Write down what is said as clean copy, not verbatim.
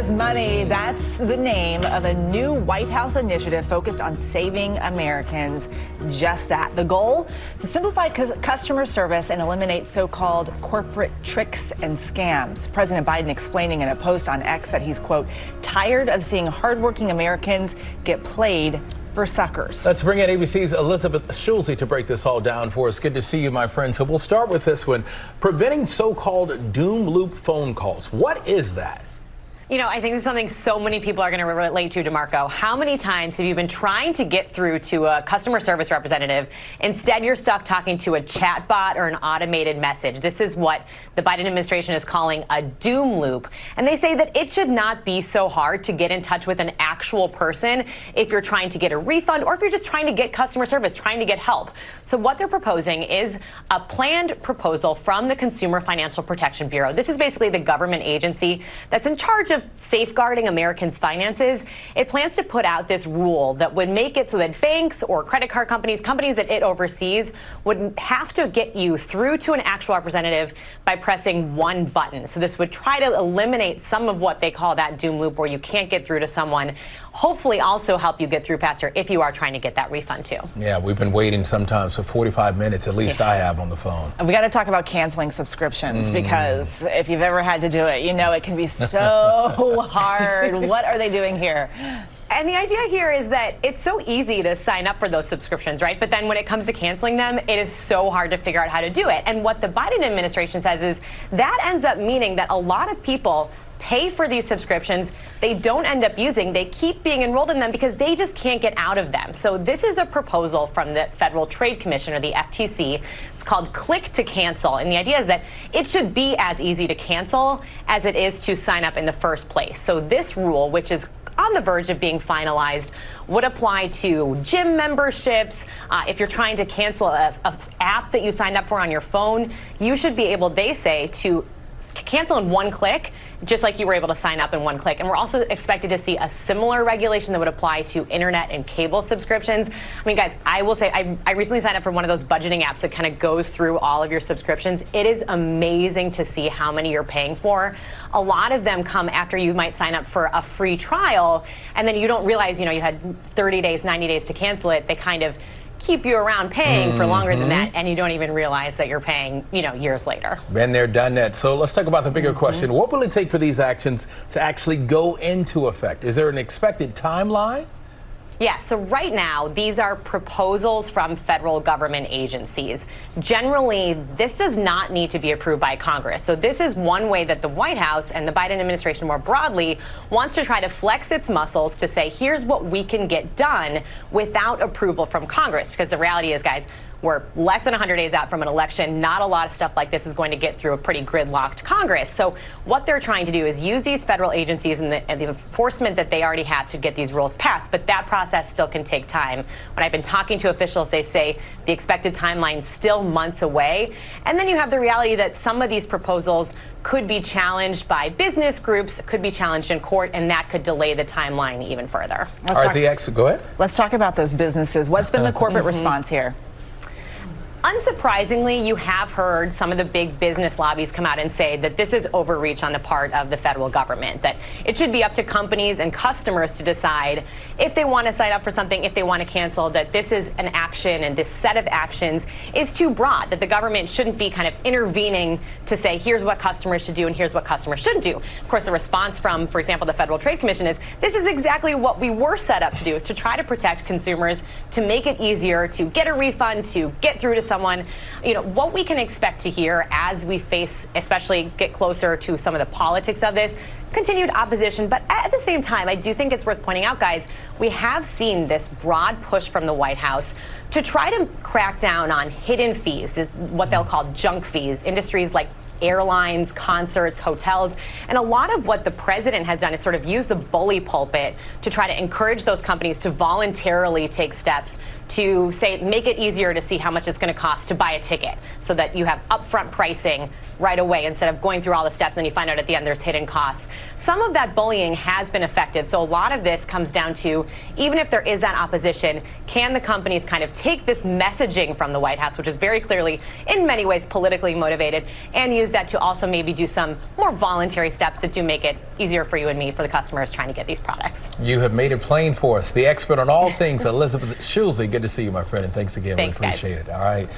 America's Money. That's the name of a new White House initiative focused on saving Americans. Just that. The goal? To simplify customer service and eliminate so-called corporate tricks and scams. President Biden explaining in a post on X that he's, quote, tired of seeing hardworking Americans get played for suckers. Let's bring in ABC's Elizabeth Schulze to break this all down for us. Good to see you, my friend. So we'll start with this one. Preventing so-called doom loop phone calls. What is that? You know, I think this is something so many people are going to relate to, DeMarco. How many times have you been trying to get through to a customer service representative? Instead, you're stuck talking to a chat bot or an automated message. This is what the Biden administration is calling a doom loop. And they say that it should not be so hard to get in touch with an actual person if you're trying to get a refund or if you're just trying to get customer service, trying to get help. So what they're proposing is a planned proposal from the Consumer Financial Protection Bureau. This is basically the government agency that's in charge of safeguarding Americans' finances. It plans to put out this rule that would make it so that banks or credit card companies that it oversees would have to get you through to an actual representative by pressing one button. So this would try to eliminate some of what they call that doom loop where you can't get through to someone. Hopefully also help you get through faster if you are trying to get that refund too. Yeah, we've been waiting sometimes for 45 minutes, at least I have on the phone. We got to talk about canceling subscriptions because if you've ever had to do it, you know it can be so hard. What are they doing here? And the idea here is that it's so easy to sign up for those subscriptions, right? But then when it comes to canceling them, it is so hard to figure out how to do it. And what the Biden administration says is that ends up meaning that a lot of people pay for these subscriptions they don't end up using. They keep being enrolled in them because they just can't get out of them. So this is a proposal from the Federal Trade Commission, or the FTC. It's called Click to Cancel. And the idea is that it should be as easy to cancel as it is to sign up in the first place. So this rule, which is on the verge of being finalized, would apply to gym memberships. If you're trying to cancel a app that you signed up for on your phone, you should be able, they say, to cancel in one click, just like you were able to sign up in one click. And we're also expected to see a similar regulation that would apply to internet and cable subscriptions. I mean, guys, I will say I recently signed up for one of those budgeting apps that kind of goes through all of your subscriptions. It is amazing to see how many you're paying for. A lot of them come after you might sign up for a free trial, and then you don't realize, you know, you had 30 days, 90 days to cancel it. They kind of keep you around paying for longer than that, and you don't even realize that you're paying, you know, years later. Been there, done that. So let's talk about the bigger question. What will it take for these actions to actually go into effect? Is there an expected timeline? Yeah, so right now, these are proposals from federal government agencies. Generally, this does not need to be approved by Congress. So this is one way that the White House and the Biden administration more broadly wants to try to flex its muscles to say, here's what we can get done without approval from Congress. Because the reality is, guys, we're less than 100 days out from an election. Not a lot of stuff like this is going to get through a pretty gridlocked Congress. So what they're trying to do is use these federal agencies and the enforcement that they already have to get these rules passed. But that process still can take time. When I've been talking to officials, they say the expected timeline still months away. And then you have the reality that some of these proposals could be challenged by business groups, could be challenged in court, and that could delay the timeline even further. All right, the X, go ahead. Let's talk about those businesses. What's been the corporate response here? Unsurprisingly, you have heard some of the big business lobbies come out and say that this is overreach on the part of the federal government, that it should be up to companies and customers to decide if they want to sign up for something, if they want to cancel, that this is an action and this set of actions is too broad, that the government shouldn't be kind of intervening to say, here's what customers should do and here's what customers shouldn't do. Of course, the response from, for example, the Federal Trade Commission is, this is exactly what we were set up to do, is to try to protect consumers, to make it easier to get a refund, to get through to someone. You know, what we can expect to hear as we face, especially get closer to some of the politics of this, continued opposition. But at the same time, I do think it's worth pointing out, guys, we have seen this broad push from the White House to try to crack down on hidden fees, this what they'll call junk fees, industries like airlines, concerts, hotels. And a lot of what the president has done is sort of use the bully pulpit to try to encourage those companies to voluntarily take steps to say, make it easier to see how much it's going to cost to buy a ticket so that you have upfront pricing right away instead of going through all the steps and then you find out at the end there's hidden costs. Some of that bullying has been effective. So a lot of this comes down to, even if there is that opposition, can the companies kind of take this messaging from the White House, which is very clearly in many ways politically motivated, and use use that to also maybe do some more voluntary steps that do make it easier for you and me, for the customers trying to get these products. You have made it plain for us. The expert on all things, Elizabeth Schulze. Good to see you, my friend, and thanks again. Thanks, we appreciate it. All right.